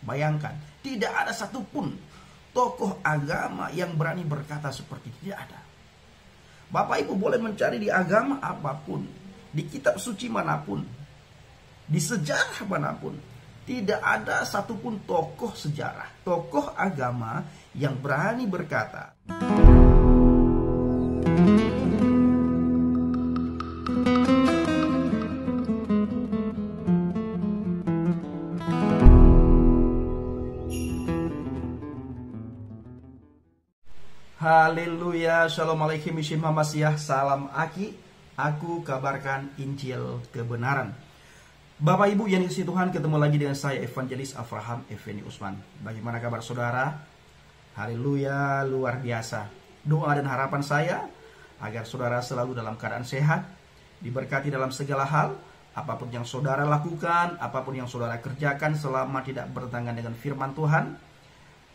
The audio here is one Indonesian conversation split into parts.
Bayangkan, tidak ada satupun tokoh agama yang berani berkata seperti itu. Tidak ada. Bapak Ibu boleh mencari di agama apapun, di kitab suci manapun, di sejarah manapun, tidak ada satupun tokoh sejarah, tokoh agama yang berani berkata. Haleluya, Shalom Alaikum, Yeshua Mashiach, salam Aki. Aku kabarkan Injil kebenaran. Bapak Ibu yang dikasihi Tuhan, ketemu lagi dengan saya Evangelis Avraham Effendi Usman. Bagaimana kabar saudara? Haleluya, luar biasa. Doa dan harapan saya agar saudara selalu dalam keadaan sehat, diberkati dalam segala hal. Apapun yang saudara lakukan, apapun yang saudara kerjakan, selama tidak bertentangan dengan firman Tuhan,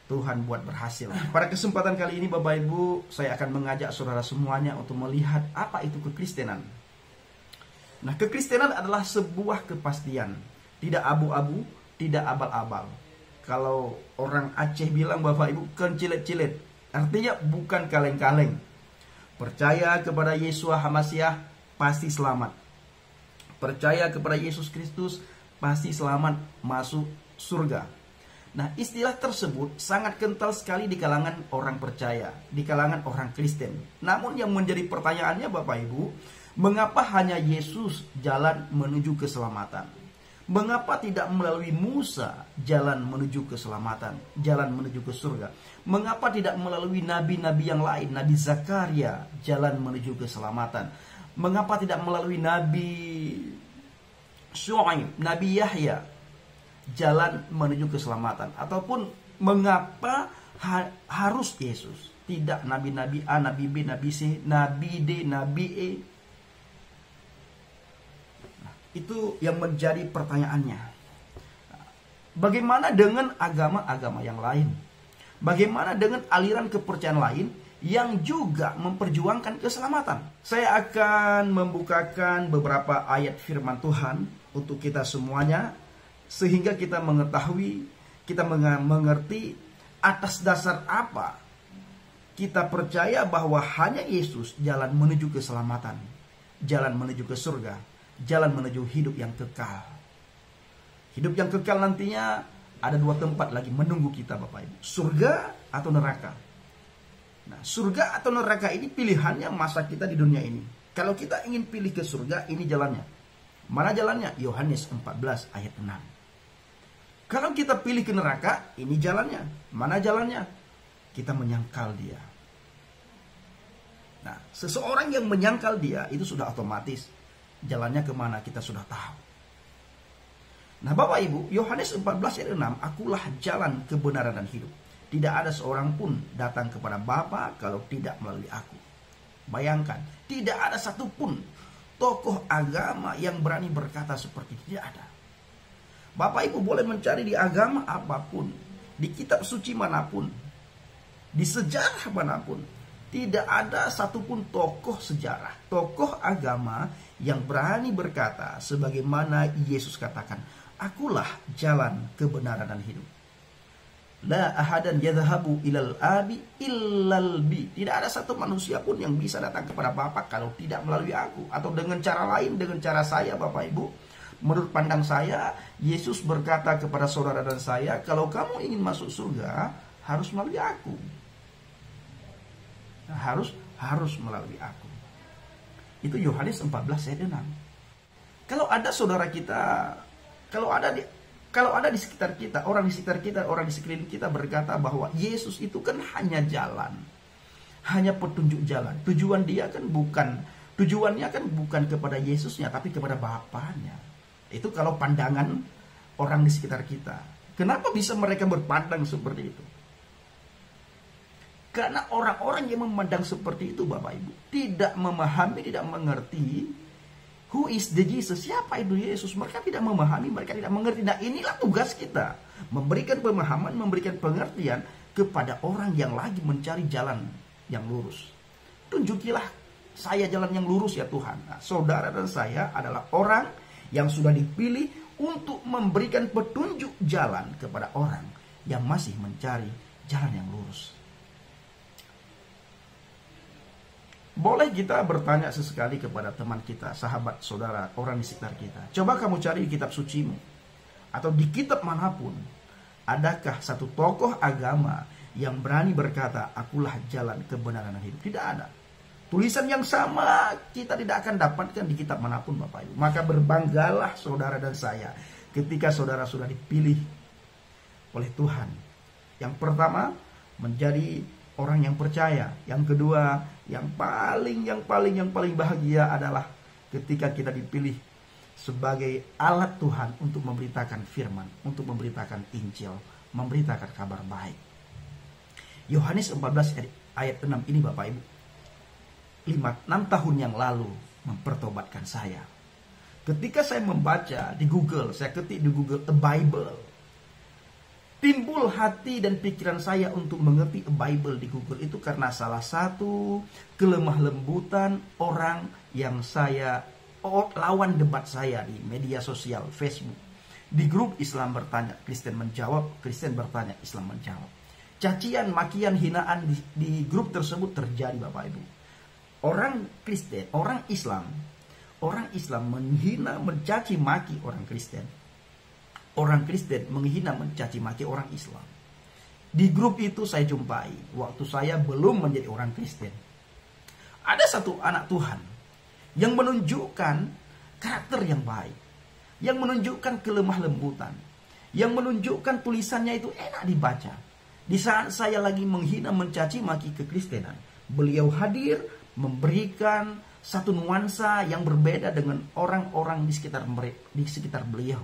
Tuhan buat berhasil. Pada kesempatan kali ini Bapak Ibu, saya akan mengajak saudara semuanya untuk melihat apa itu kekristenan. Nah, kekristenan adalah sebuah kepastian, tidak abu-abu, tidak abal-abal. Kalau orang Aceh bilang Bapak Ibu, kencilet-cilet, artinya bukan kaleng-kaleng. Percaya kepada Yeshua HaMashiach pasti selamat. Percaya kepada Yesus Kristus pasti selamat masuk surga. Nah, istilah tersebut sangat kental sekali di kalangan orang percaya, di kalangan orang Kristen. Namun yang menjadi pertanyaannya Bapak Ibu, mengapa hanya Yesus jalan menuju keselamatan? Mengapa tidak melalui Musa jalan menuju keselamatan, jalan menuju ke surga? Mengapa tidak melalui nabi-nabi yang lain, Nabi Zakaria jalan menuju keselamatan? Mengapa tidak melalui Nabi Syuaib, Nabi Yahya jalan menuju keselamatan? Ataupun mengapa harus Yesus, tidak nabi-nabi A, nabi B, nabi C, nabi D, nabi E? Nah, itu yang menjadi pertanyaannya. Bagaimana dengan agama-agama yang lain? Bagaimana dengan aliran kepercayaan lain yang juga memperjuangkan keselamatan? Saya akan membukakan beberapa ayat firman Tuhan untuk kita semuanya, sehingga kita mengetahui, kita mengerti atas dasar apa kita percaya bahwa hanya Yesus jalan menuju keselamatan, jalan menuju ke surga, jalan menuju hidup yang kekal. Hidup yang kekal nantinya ada dua tempat lagi menunggu kita Bapak Ibu, surga atau neraka. Nah, surga atau neraka ini pilihannya masa kita di dunia ini. Kalau kita ingin pilih ke surga, ini jalannya. Mana jalannya? Yohanes 14 ayat 6. Kalau kita pilih ke neraka, ini jalannya. Mana jalannya? Kita menyangkal dia. Nah, seseorang yang menyangkal dia, itu sudah otomatis jalannya kemana kita sudah tahu. Nah Bapak Ibu, Yohanes 14 ayat 6, akulah jalan, kebenaran dan hidup. Tidak ada seorang pun datang kepada Bapa kalau tidak melalui aku. Bayangkan, tidak ada satupun tokoh agama yang berani berkata seperti itu. Tidak ada. Bapak Ibu boleh mencari di agama apapun, di kitab suci manapun, di sejarah manapun, tidak ada satupun tokoh sejarah, tokoh agama yang berani berkata sebagaimana Yesus katakan, akulah jalan, kebenaran dan hidup. La ahadan yadhabu ilal abi illal bi. Tidak ada satu manusia pun yang bisa datang kepada Bapa kalau tidak melalui aku, atau dengan cara lain, dengan cara saya Bapak Ibu. Menurut pandang saya, Yesus berkata kepada saudara dan saya, kalau kamu ingin masuk surga, harus melalui aku. Nah, harus melalui aku. Itu Yohanes 14 ayat 6. Kalau ada saudara kita, kalau ada di sekitar kita, orang di sekitar kita, orang di sekeliling kita berkata bahwa Yesus itu kan hanya jalan, hanya petunjuk jalan. Tujuannya kan bukan kepada Yesusnya, tapi kepada Bapaknya. Itu kalau pandangan orang di sekitar kita. Kenapa bisa mereka berpandang seperti itu? Karena orang-orang yang memandang seperti itu Bapak Ibu tidak memahami, tidak mengerti who is the Jesus, siapa itu Yesus. Mereka tidak memahami, mereka tidak mengerti. Nah, inilah tugas kita, memberikan pemahaman, memberikan pengertian kepada orang yang lagi mencari jalan yang lurus. Tunjukilah saya jalan yang lurus ya Tuhan. Nah, saudara dan saya adalah orang yang sudah dipilih untuk memberikan petunjuk jalan kepada orang yang masih mencari jalan yang lurus. Boleh kita bertanya sesekali kepada teman kita, sahabat, saudara, orang di sekitar kita. Coba kamu cari di kitab sucimu, atau di kitab manapun, adakah satu tokoh agama yang berani berkata, akulah jalan kebenaran dan hidup? Tidak ada. Tulisan yang sama kita tidak akan dapatkan di kitab manapun, Bapak Ibu. Maka berbanggalah saudara dan saya ketika saudara sudah dipilih oleh Tuhan. Yang pertama, menjadi orang yang percaya. Yang kedua, yang paling bahagia adalah ketika kita dipilih sebagai alat Tuhan untuk memberitakan firman, untuk memberitakan Injil, memberitakan kabar baik. Yohanes 14 ayat 6 ini, Bapak Ibu, 6 tahun yang lalu mempertobatkan saya. Ketika saya membaca di Google, saya ketik di Google a Bible, timbul hati dan pikiran saya untuk mengerti a Bible di Google itu karena salah satu kelemah lembutan orang yang saya lawan debat saya di media sosial Facebook. Di grup Islam bertanya, Kristen menjawab, Kristen bertanya, Islam menjawab. Cacian, makian, hinaan di grup tersebut terjadi, Bapak Ibu. Orang Kristen, orang Islam menghina, mencaci maki orang Kristen. Orang Kristen menghina, mencaci maki orang Islam. Di grup itu saya jumpai waktu saya belum menjadi orang Kristen. Ada satu anak Tuhan yang menunjukkan karakter yang baik, yang menunjukkan kelemah lembutan, yang menunjukkan tulisannya itu enak dibaca. Di saat saya lagi menghina, mencaci maki kekristenan, beliau hadir memberikan satu nuansa yang berbeda dengan orang-orang di sekitar beliau.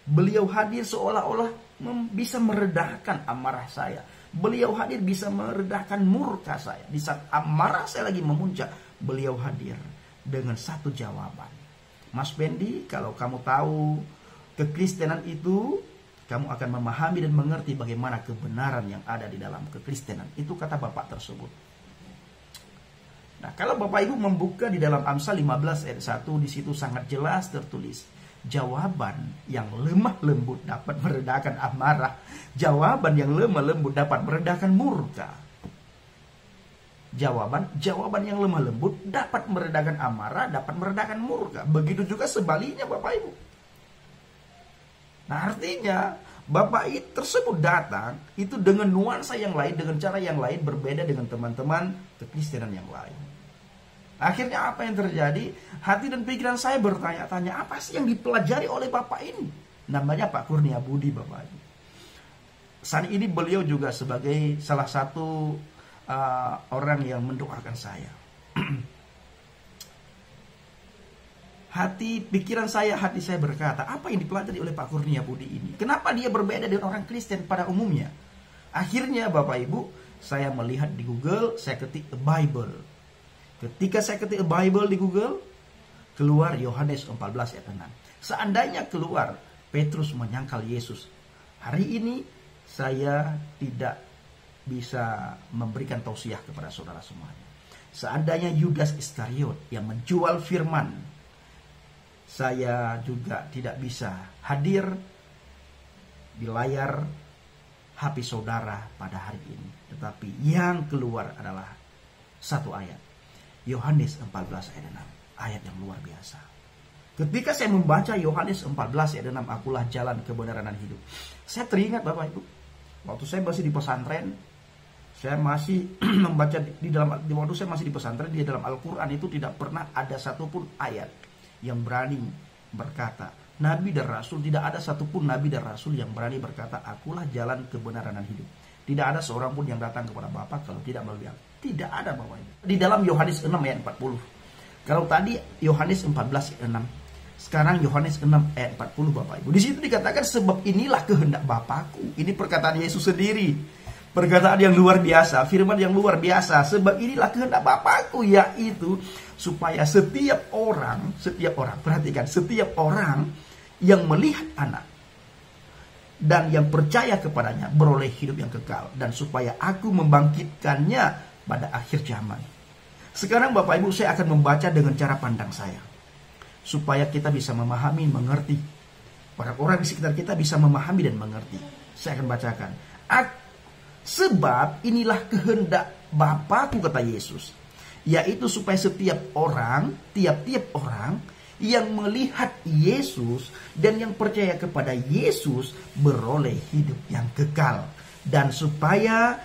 Beliau hadir seolah-olah bisa meredahkan amarah saya. Beliau hadir bisa meredahkan murka saya. Di saat amarah saya lagi memuncak, beliau hadir dengan satu jawaban. Mas Bendi, kalau kamu tahu kekristenan itu, kamu akan memahami dan mengerti bagaimana kebenaran yang ada di dalam kekristenan. Itu kata Bapak tersebut. Nah, kalau Bapak Ibu membuka di dalam Amsal 15 ayat 1, di situ sangat jelas tertulis, jawaban yang lemah lembut dapat meredahkan amarah. Jawaban yang lemah lembut dapat meredahkan murka. Jawaban yang lemah lembut dapat meredahkan amarah, dapat meredahkan murka. Begitu juga sebaliknya, Bapak Ibu. Nah, artinya Bapak Ibu tersebut datang itu dengan nuansa yang lain, dengan cara yang lain, berbeda dengan teman-teman kekristenan yang lain. Akhirnya apa yang terjadi? Hati dan pikiran saya bertanya-tanya, apa sih yang dipelajari oleh Bapak ini? Namanya Pak Kurnia Budi, Bapak. Saat ini beliau juga sebagai salah satu orang yang mendoakan saya. Hati saya berkata, apa yang dipelajari oleh Pak Kurnia Budi ini? Kenapa dia berbeda dengan orang Kristen pada umumnya? Akhirnya Bapak Ibu, saya melihat di Google, saya ketik a Bible. Ketika saya ketik Bible di Google, keluar Yohanes 14 ayat 6. Seandainya keluar Petrus menyangkal Yesus, hari ini saya tidak bisa memberikan tausiah kepada saudara semuanya. Seandainya Yudas Iskariot yang menjual firman, saya juga tidak bisa hadir di layar HP saudara pada hari ini. Tetapi yang keluar adalah satu ayat. Yohanes 14 ayat 6. Ayat yang luar biasa. Ketika saya membaca Yohanes 14 ayat 6, akulah jalan kebenaran dan hidup, saya teringat, Bapak Ibu, waktu saya masih di pesantren, saya masih membaca waktu saya masih di pesantren, di dalam Al-Quran itu tidak pernah ada satupun ayat yang berani berkata, Nabi dan Rasul, tidak ada satupun Nabi dan Rasul yang berani berkata, akulah jalan kebenaran dan hidup. Tidak ada seorang pun yang datang kepada Bapa kalau tidak melalui aku. Tidak ada, Bapak Ibu. Di dalam Yohanes 6 ayat 40. Kalau tadi Yohanes 14 ayat 6, sekarang Yohanes 6 ayat 40, Bapak Ibu. Di situ dikatakan, sebab inilah kehendak Bapakku. Ini perkataan Yesus sendiri. Perkataan yang luar biasa, firman yang luar biasa. Sebab inilah kehendak Bapakku, yaitu supaya setiap orang, perhatikan, setiap orang yang melihat anak dan yang percaya kepadanya beroleh hidup yang kekal, dan supaya aku membangkitkannya pada akhir zaman. Sekarang Bapak Ibu, saya akan membaca dengan cara pandang saya, supaya kita bisa memahami, mengerti Orang-orang di sekitar kita bisa memahami dan mengerti. Saya akan bacakan. Sebab inilah kehendak Bapakku, kata Yesus, yaitu supaya tiap-tiap orang yang melihat Yesus dan yang percaya kepada Yesus beroleh hidup yang kekal. Dan supaya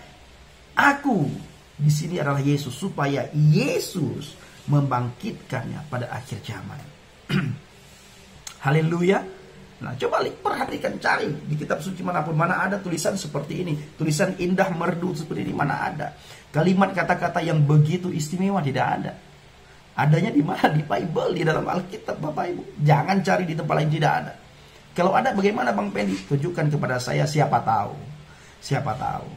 aku, di sini adalah Yesus, supaya Yesus membangkitkannya pada akhir zaman. Haleluya. Nah, coba perhatikan, cari di kitab suci manapun, mana ada tulisan seperti ini, tulisan indah merdu seperti ini, mana ada. Kalimat kata-kata yang begitu istimewa, tidak ada. Adanya di mana? Di Bible, di dalam Alkitab, Bapak Ibu. Jangan cari di tempat lain, tidak ada. Kalau ada, bagaimana Bang Pendi? Tunjukkan kepada saya, siapa tahu. Siapa tahu.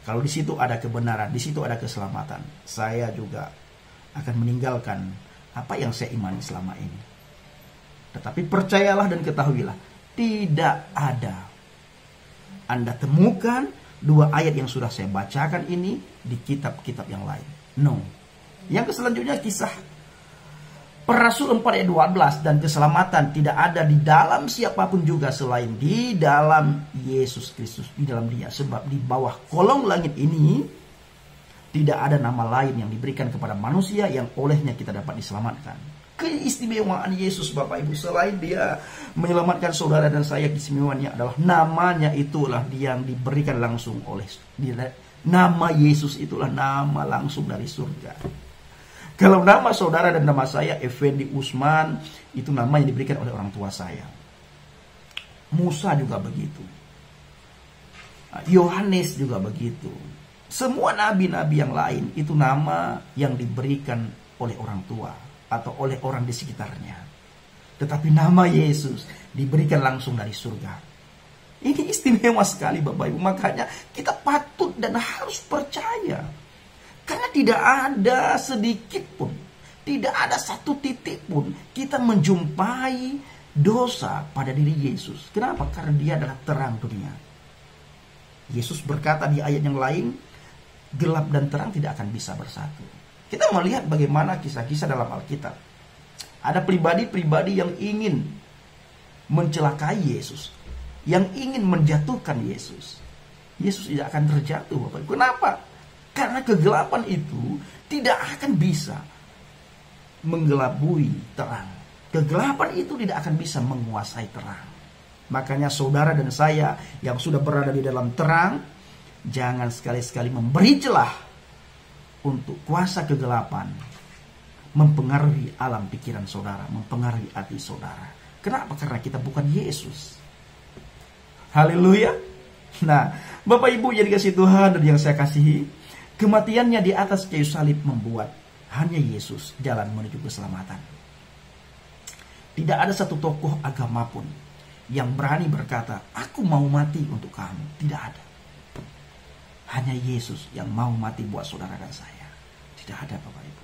Kalau di situ ada kebenaran, di situ ada keselamatan, saya juga akan meninggalkan apa yang saya imani selama ini. Tetapi percayalah dan ketahuilah, tidak ada. Anda temukan 2 ayat yang sudah saya bacakan ini di kitab-kitab yang lain. No. Yang selanjutnya Kisah Para Rasul 4 ayat 12, dan keselamatan tidak ada di dalam siapapun juga selain di dalam Yesus Kristus, di dalam Dia. Sebab di bawah kolong langit ini tidak ada nama lain yang diberikan kepada manusia yang olehnya kita dapat diselamatkan. Keistimewaan Yesus, Bapak Ibu, selain Dia menyelamatkan saudara dan saya, keistimewaannya adalah namanya itulah yang diberikan langsung oleh Dia. Nama Yesus itulah nama langsung dari surga. Kalau nama saudara dan nama saya Effendi Usman, itu nama yang diberikan oleh orang tua saya. Musa juga begitu, Yohanes juga begitu. Semua nabi-nabi yang lain itu nama yang diberikan oleh orang tua atau oleh orang di sekitarnya. Tetapi nama Yesus diberikan langsung dari surga. Ini istimewa sekali, Bapak Ibu. Makanya kita patut dan harus percaya. Karena tidak ada sedikit pun, tidak ada satu titik pun kita menjumpai dosa pada diri Yesus. Kenapa? Karena Dia adalah terang dunia. Yesus berkata di ayat yang lain, gelap dan terang tidak akan bisa bersatu. Kita melihat bagaimana kisah-kisah dalam Alkitab. Ada pribadi-pribadi yang ingin mencelakai Yesus, yang ingin menjatuhkan Yesus. Yesus tidak akan terjatuh, Bapak. Kenapa? Karena kegelapan itu tidak akan bisa menggelabui terang. Kegelapan itu tidak akan bisa menguasai terang. Makanya saudara dan saya yang sudah berada di dalam terang, jangan sekali-sekali memberi celah untuk kuasa kegelapan mempengaruhi alam pikiran saudara, mempengaruhi hati saudara. Kenapa? Karena kita bukan Yesus. Haleluya. Nah, Bapak Ibu yang dikasihi Tuhan dan yang saya kasihi, kematiannya di atas kayu salib membuat hanya Yesus jalan menuju keselamatan. Tidak ada satu tokoh agama pun yang berani berkata, aku mau mati untuk kamu. Tidak ada. Hanya Yesus yang mau mati buat saudara dan saya. Tidak ada, Bapak Ibu.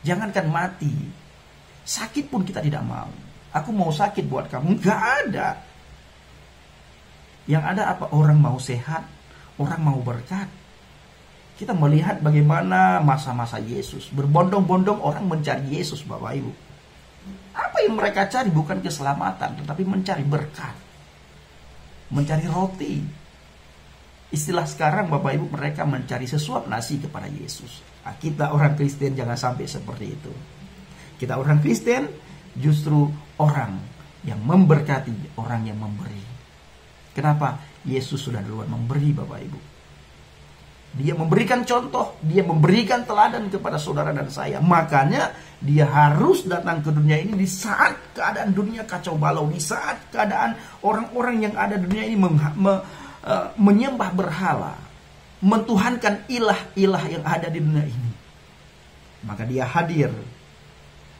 Jangankan mati, sakit pun kita tidak mau. Aku mau sakit buat kamu. Enggak ada. Yang ada apa? Orang mau sehat, orang mau berkat. Kita melihat bagaimana masa-masa Yesus. Berbondong-bondong orang mencari Yesus, Bapak Ibu. Apa yang mereka cari? Bukan keselamatan, tetapi mencari berkat. Mencari roti. Istilah sekarang, Bapak Ibu, mereka mencari sesuap nasi kepada Yesus. Nah, kita orang Kristen jangan sampai seperti itu. Kita orang Kristen justru orang yang memberkati, orang yang memberi. Kenapa? Yesus sudah duluan memberi, Bapak Ibu. Dia memberikan contoh, dia memberikan teladan kepada saudara dan saya. Makanya dia harus datang ke dunia ini di saat keadaan dunia kacau balau, di saat keadaan orang-orang yang ada di dunia ini menyembah berhala, mentuhankan ilah-ilah yang ada di dunia ini. Maka dia hadir.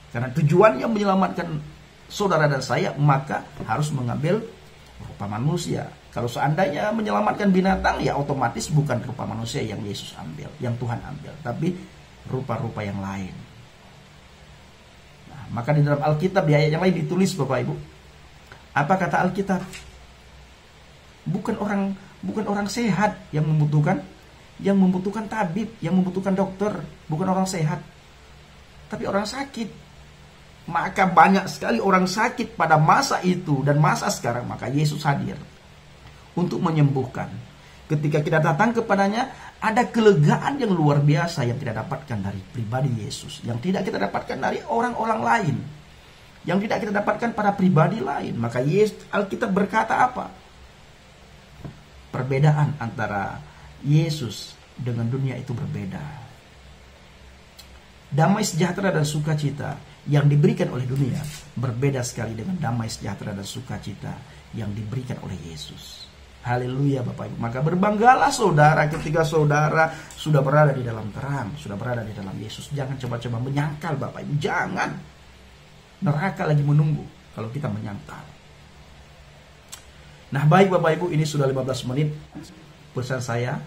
Karena tujuannya menyelamatkan saudara dan saya, maka harus mengambil rupa manusia. Kalau seandainya menyelamatkan binatang, ya otomatis bukan rupa manusia yang Yesus ambil, yang Tuhan ambil, tapi rupa-rupa yang lain. Nah, maka di dalam Alkitab di ayat yang lain ditulis, Bapak Ibu, apa kata Alkitab? Bukan orang sehat yang membutuhkan tabib, yang membutuhkan dokter, bukan orang sehat, tapi orang sakit. maka banyak sekali orang sakit pada masa itu dan masa sekarang. Maka Yesus hadir untuk menyembuhkan. Ketika kita datang kepadanya, ada kelegaan yang luar biasa yang tidak dapatkan dari pribadi Yesus, yang tidak kita dapatkan dari orang-orang lain, yang tidak kita dapatkan pada pribadi lain. Maka Alkitab berkata apa? Perbedaan antara Yesus dengan dunia itu berbeda. Damai sejahtera dan sukacita yang diberikan oleh dunia berbeda sekali dengan damai sejahtera dan sukacita yang diberikan oleh Yesus. Haleluya Bapak Ibu. Maka berbanggalah saudara ketika saudara sudah berada di dalam terang, sudah berada di dalam Yesus. Jangan coba-coba menyangkal Bapak Ibu. Jangan. Neraka lagi menunggu kalau kita menyangkal. Nah baik Bapak Ibu, ini sudah 15 menit. Pesan saya,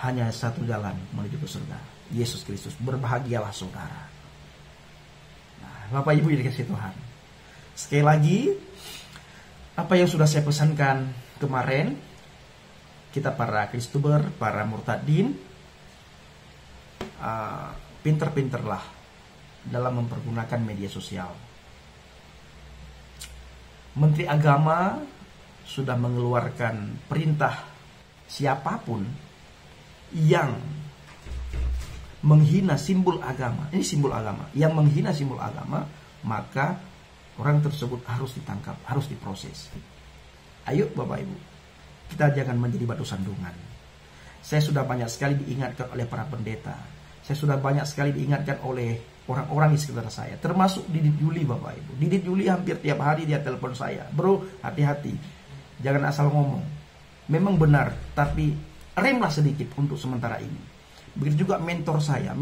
hanya satu jalan menuju ke surga, Yesus Kristus. Berbahagialah saudara. Nah, Bapak Ibu yang dikasihi Tuhan, sekali lagi, apa yang sudah saya pesankan kemarin, kita para Kristuber, para murtadin, pinter-pinterlah dalam mempergunakan media sosial. Menteri Agama sudah mengeluarkan perintah, siapapun yang menghina simbol agama, ini simbol agama, yang menghina simbol agama, maka orang tersebut harus ditangkap, harus diproses. Ayo Bapak Ibu, kita jangan menjadi batu sandungan. Saya sudah banyak sekali diingatkan oleh para pendeta. Saya sudah banyak sekali diingatkan oleh orang-orang di sekitar saya. Termasuk Didit Yuli Bapak Ibu. Didit Yuli hampir tiap hari dia telepon saya. Bro, hati-hati. Jangan asal ngomong. Memang benar, tapi remlah sedikit untuk sementara ini. Begitu juga mentor saya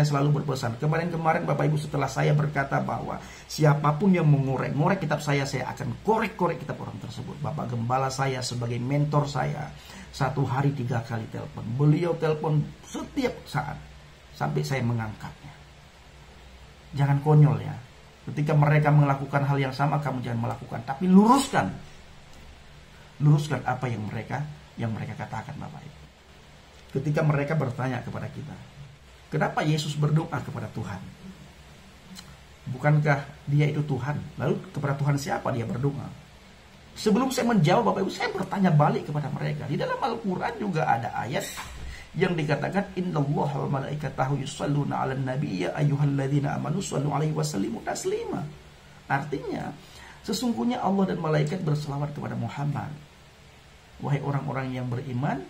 selalu berpesan. Kemarin Bapak Ibu, setelah saya berkata bahwa siapapun yang mengorek kitab saya akan korek-korek kitab orang tersebut. Bapak Gembala saya sebagai mentor saya, 1 hari 3 kali telepon. Beliau telepon setiap saat sampai saya mengangkatnya. Jangan konyol ya. Ketika mereka melakukan hal yang sama, kamu jangan melakukan, tapi luruskan apa yang mereka katakan Bapak Ibu. Ketika mereka bertanya kepada kita, kenapa Yesus berdoa kepada Tuhan? Bukankah dia itu Tuhan? Lalu kepada Tuhan siapa dia berdoa? Sebelum saya menjawab Bapak Ibu, saya bertanya balik kepada mereka. Di dalam Al-Quran juga ada ayat yang dikatakan, Innallaha wa malaikatahu yusalluna 'alan nabiy ya ayyuhalladzina amanu shallu 'alaihi wasallimu taslima. Artinya, sesungguhnya Allah dan malaikat berselawat kepada Muhammad. Wahai orang-orang yang beriman,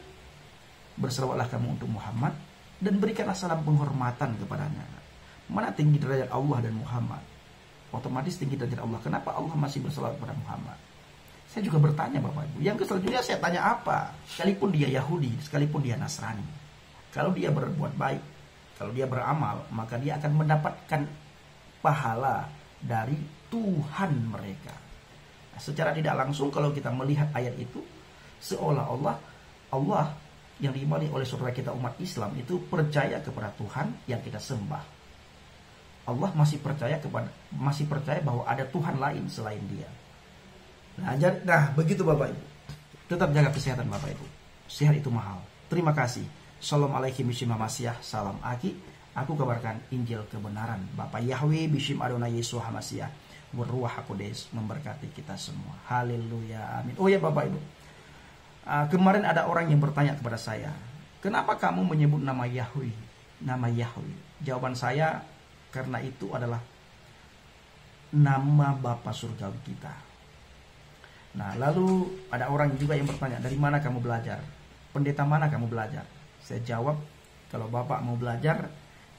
berselawatlah kamu untuk Muhammad dan berikanlah salam penghormatan kepadanya. Mana tinggi derajat Allah dan Muhammad? Otomatis tinggi derajat Allah. Kenapa Allah masih berselawat kepada Muhammad? Saya juga bertanya Bapak Ibu. Yang selanjutnya saya tanya apa? Sekalipun dia Yahudi, sekalipun dia Nasrani, kalau dia berbuat baik, kalau dia beramal, maka dia akan mendapatkan pahala dari Tuhan mereka. Nah, secara tidak langsung kalau kita melihat ayat itu, seolah-olah Allah yang diimani oleh saudara kita umat Islam itu percaya kepada Tuhan yang kita sembah. Allah masih percaya bahwa ada Tuhan lain selain Dia. Nah, begitu Bapak Ibu. Tetap jaga kesehatan Bapak Ibu. Sehat itu mahal. Terima kasih. Assalamualaikum warahmatullahi wabarakatuh. Salam Aki. Aku kabarkan Injil kebenaran. Bapak Yahweh Bishim Adonai Yesus Hamasiah Berruah Hakodes memberkati kita semua. Haleluya. Amin. Oh ya Bapak Ibu, kemarin ada orang yang bertanya kepada saya, kenapa kamu menyebut nama Yahweh? Nama Yahweh. Jawaban saya, karena itu adalah nama Bapa Surgawi kita. Nah, lalu ada orang juga yang bertanya, dari mana kamu belajar? Pendeta mana kamu belajar? Saya jawab, kalau Bapak mau belajar,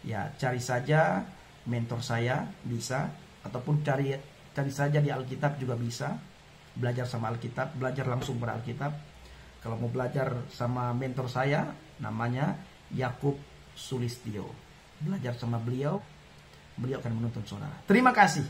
ya cari saja mentor saya, bisa. Ataupun cari saja di Alkitab juga bisa. Belajar sama Alkitab, belajar langsung pada Alkitab. Kalau mau belajar sama mentor saya, namanya Yakub Sulistyo. Belajar sama beliau akan menuntun saudara. Terima kasih.